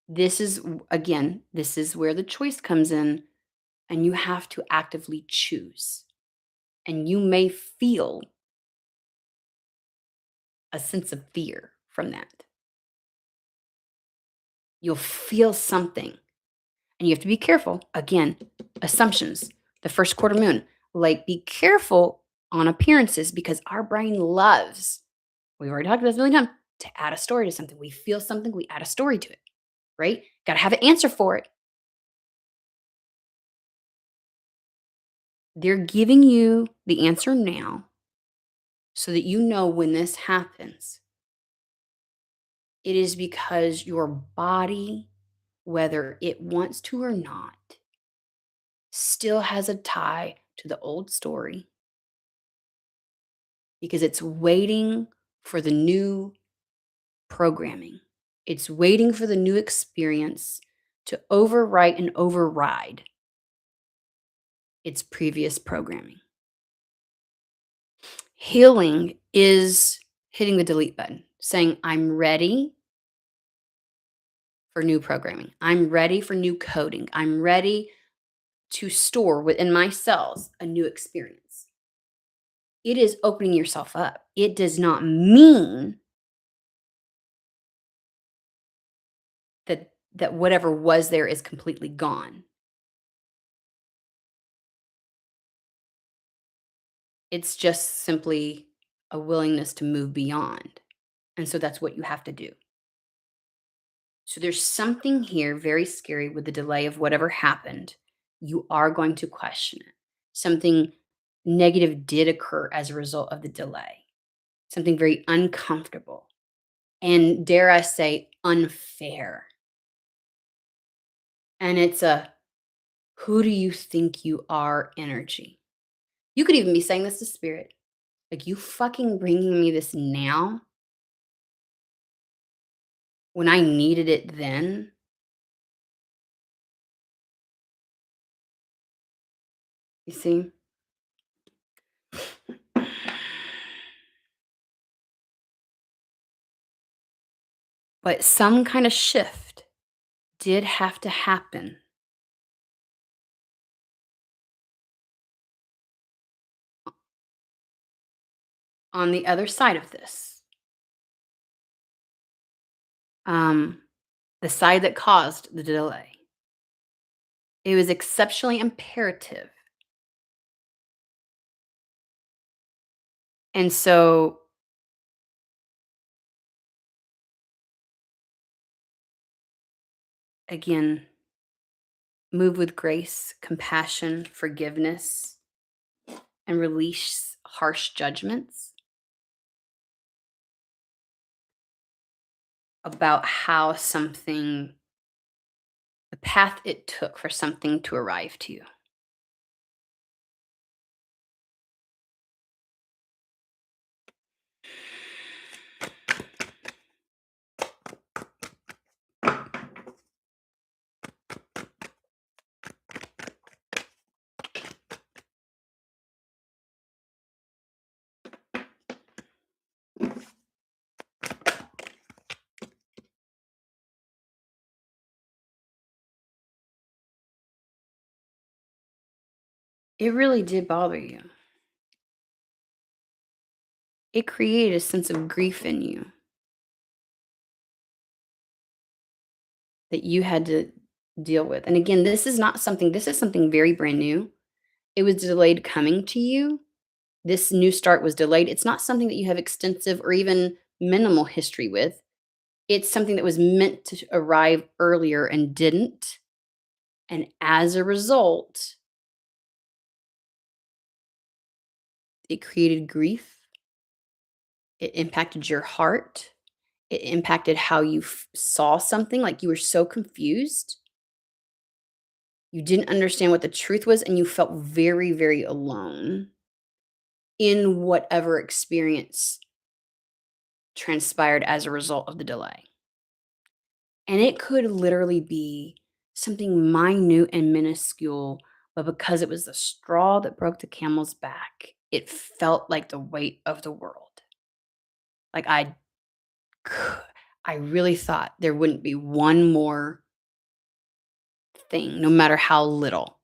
This is where the choice comes in, and you have to actively choose. And you may feel a sense of fear from that. You'll feel something, and you have to be careful. Again, assumptions, the first quarter moon, like be careful on appearances because our brain loves, we've already talked about this a million times, to add a story to something. We feel something, we add a story to it, right? Got to have an answer for it. They're giving you the answer now so that you know when this happens, it is because your body, whether it wants to or not, still has a tie to the old story because it's waiting for the new programming. It's waiting for the new experience to overwrite and override its previous programming. Healing is hitting the delete button, saying, I'm ready for new programming. I'm ready for new coding. I'm ready to store within my cells a new experience. It is opening yourself up. It does not mean that whatever was there is completely gone. It's just simply a willingness to move beyond. And so that's what you have to do. So there's something here very scary with the delay of whatever happened. You are going to question it. Something negative did occur as a result of the delay, something very uncomfortable. And dare I say, unfair. And it's a who do you think you are energy. You could even be saying this to spirit. Like, you fucking bringing me this now when I needed it then, you see? But some kind of shift did have to happen on the other side of this. Um, the side that caused the delay. It was exceptionally imperative. And so, again, move with grace, compassion, forgiveness, and release harsh judgments about how something, the path it took for something to arrive to you. It really did bother you. It created a sense of grief in you that you had to deal with. And again, this is something very brand new. It was delayed coming to you. This new start was delayed. It's not something that you have extensive or even minimal history with. It's something that was meant to arrive earlier and didn't. And as a result, it created grief. It impacted your heart. It impacted how you saw something, like you were so confused. You didn't understand what the truth was, and you felt very, very alone in whatever experience transpired as a result of the delay. And it could literally be something minute and minuscule, but because it was the straw that broke the camel's back, it felt like the weight of the world. Like c- I really thought there wouldn't be one more thing, no matter how little.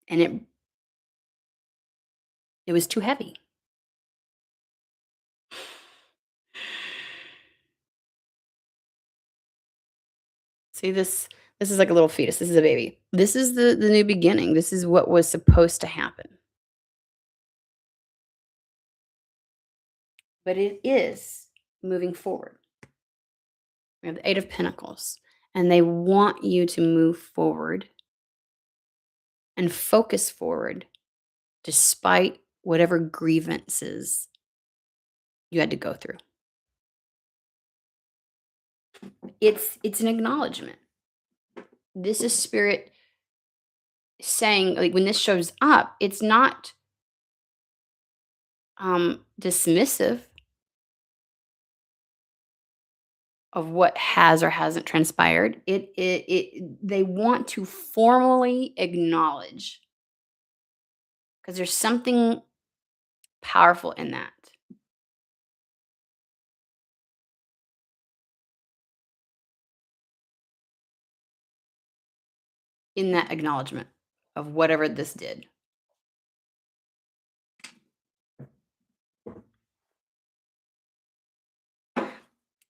And it was too heavy. See, this is like a little fetus. This is a baby. This is the new beginning. This is what was supposed to happen. But it is moving forward. We have the 8 of Pentacles, and they want you to move forward and focus forward despite whatever grievances you had to go through. It's an acknowledgement. This is spirit saying, like, when this shows up, it's not dismissive of what has or hasn't transpired. They want to formally acknowledge, because there's something powerful in that. In that acknowledgement of whatever this did.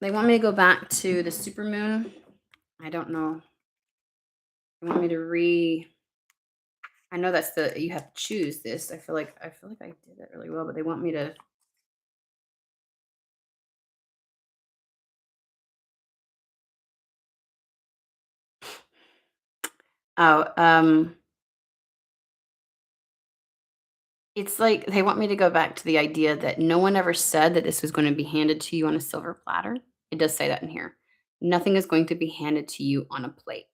They want me to go back to the supermoon. I don't know. They want me to I know that's you have to choose this. I feel like I did that really well, but they want me to. Oh, it's like they want me to go back to the idea that no one ever said that this was going to be handed to you on a silver platter. It does say that in here. Nothing is going to be handed to you on a plate.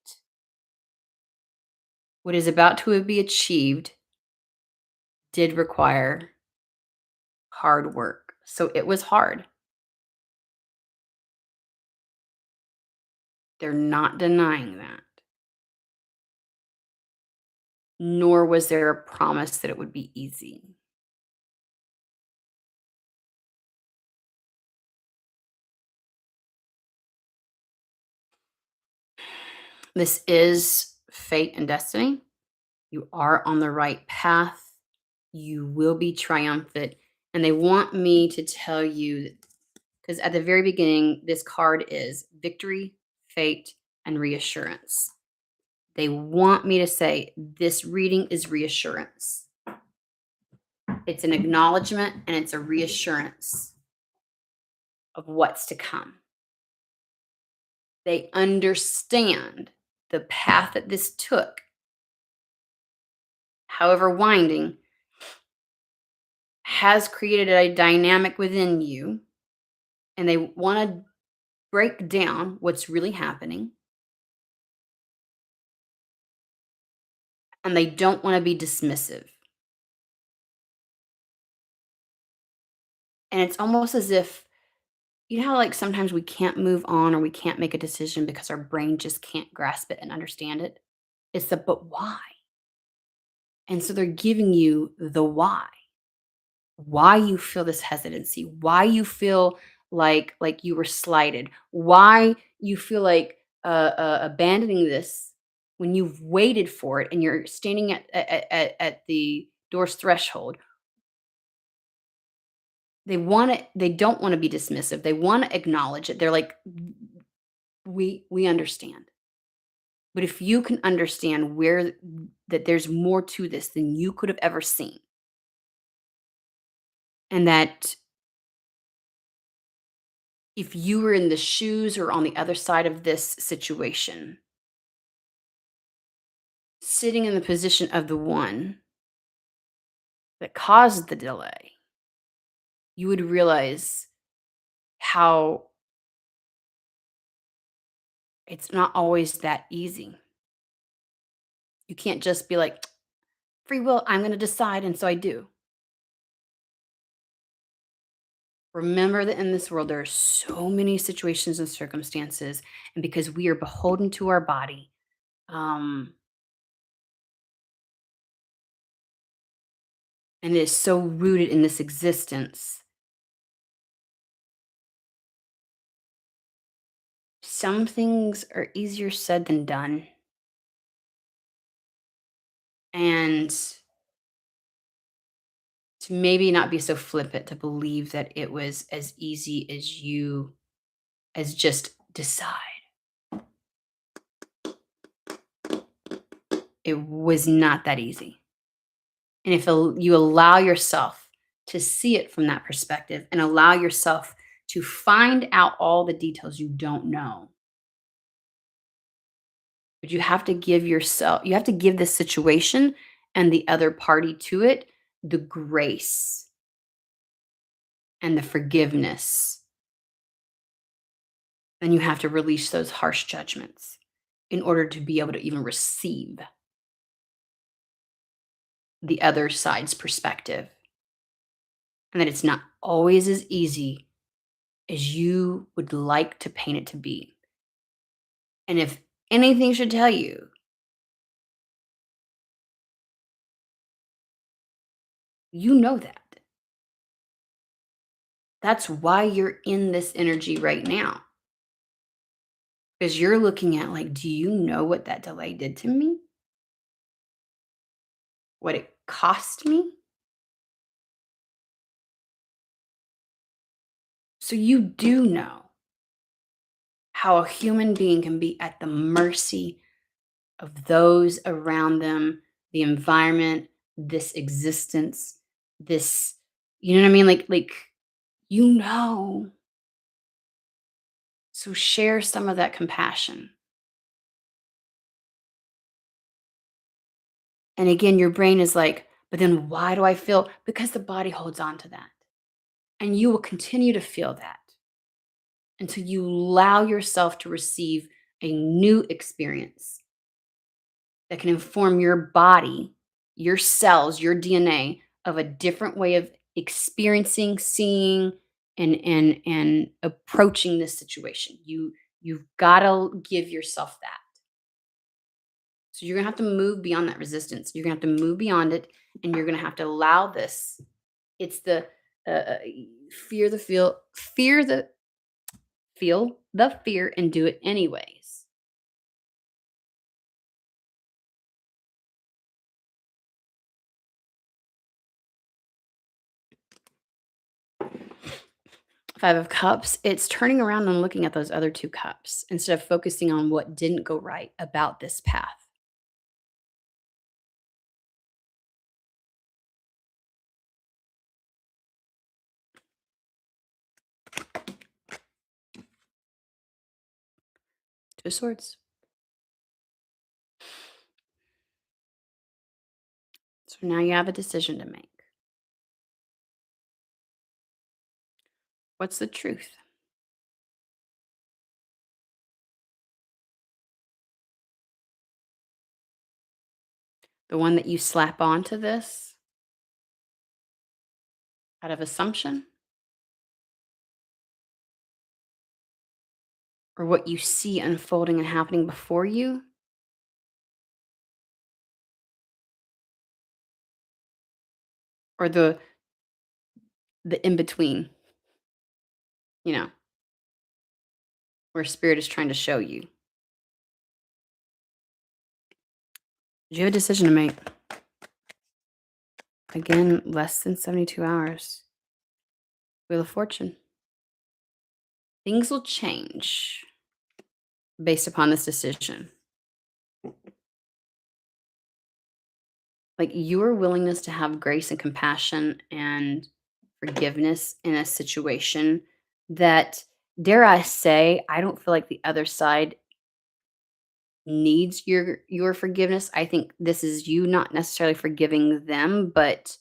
What is about to be achieved did require hard work. So it was hard. They're not denying that. Nor was there a promise that it would be easy. This is fate and destiny. You are on the right path. You will be triumphant. And they want me to tell you, because at the very beginning, this card is victory, fate, and reassurance. They want me to say this reading is reassurance. It's an acknowledgement and it's a reassurance of what's to come. They understand the path that this took, however winding, has created a dynamic within you, and they want to break down what's really happening, and they don't want to be dismissive. And it's almost as if, you know how like sometimes we can't move on or we can't make a decision because our brain just can't grasp it and understand it? It's the but why? And so they're giving you the why you feel this hesitancy, why you feel like you were slighted, why you feel like abandoning this when you've waited for it and you're standing at the door's threshold. They don't want to be dismissive. They want to acknowledge it. They're like, we understand. But if you can understand where that there's more to this than you could have ever seen, and that if you were in the shoes or on the other side of this situation, sitting in the position of the one that caused the delay, you would realize how it's not always that easy. You can't just be like, free will, I'm going to decide, and so I do. Remember that in this world, there are so many situations and circumstances, and because we are beholden to our body, um, and it is so rooted in this existence, some things are easier said than done. And to maybe not be so flippant to believe that it was as easy as as just decide. It was not that easy. And if you allow yourself to see it from that perspective and allow yourself to find out all the details you don't know, but you have to give this situation and the other party to it the grace and the forgiveness. Then you have to release those harsh judgments in order to be able to even receive the other side's perspective, and that it's not always as easy as you would like to paint it to be. And if anything should tell you, you know that. That's why you're in this energy right now. Because you're looking at like, do you know what that delay did to me? What it cost me? So you do know how a human being can be at the mercy of those around them, the environment, this existence, this, you know what I mean? Like you know. So share some of that compassion. And again, your brain is like, but then why do I feel? Because the body holds on to that. And you will continue to feel that until you allow yourself to receive a new experience that can inform your body, your cells, your DNA of a different way of experiencing, seeing, and approaching this situation. You've got to give yourself that. So you're going to have to move beyond that resistance. You're going to have to move beyond it, and you're going to have to allow this. It's the uh, fear the feel the fear and do it anyways. 5 of Cups, it's turning around and looking at those other 2 cups instead of focusing on what didn't go right about this path. 2 of Swords. So now you have a decision to make. What's the truth? The one that you slap onto this out of assumption? Or what you see unfolding and happening before you? Or the in between, you know, where spirit is trying to show you? You have a decision to make. Again, less than 72 hours. Wheel of Fortune. Things will change based upon this decision. Like your willingness to have grace and compassion and forgiveness in a situation that, dare I say, I don't feel like the other side needs your forgiveness. I think this is you not necessarily forgiving them, but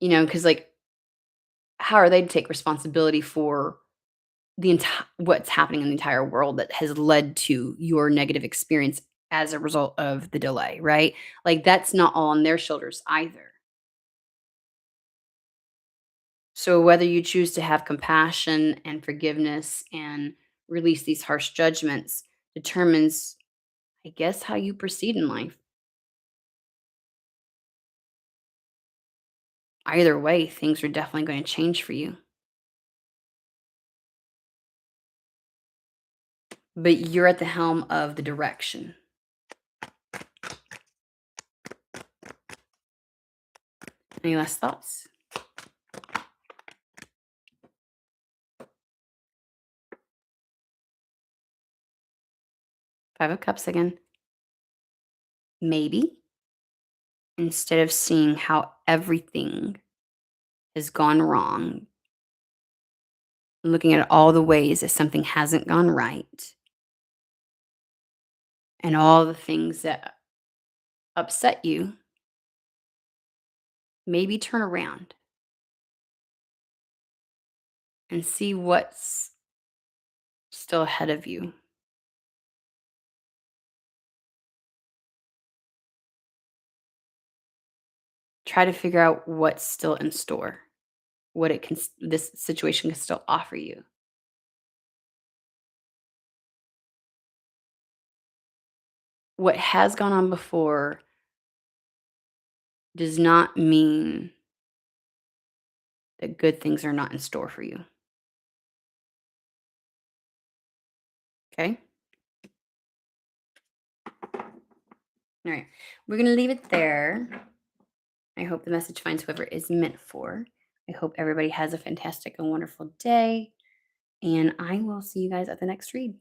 because like how are they to take responsibility for the entire what's happening in the entire world that has led to your negative experience as a result of the delay, right? Like that's not all on their shoulders either. So whether you choose to have compassion and forgiveness and release these harsh judgments determines, I guess, how you proceed in life. Either way, things are definitely going to change for you. But you're at the helm of the direction. Any last thoughts? Five of Cups again. Maybe instead of seeing how everything has gone wrong, looking at all the ways that something hasn't gone right and all the things that upset you, maybe turn around and see what's still ahead of you. Try to figure out what's still in store, what this situation can still offer you. What has gone on before does not mean that good things are not in store for you. Okay? All right. We're going to leave it there. I hope the message finds whoever it is meant for. I hope everybody has a fantastic and wonderful day. And I will see you guys at the next read.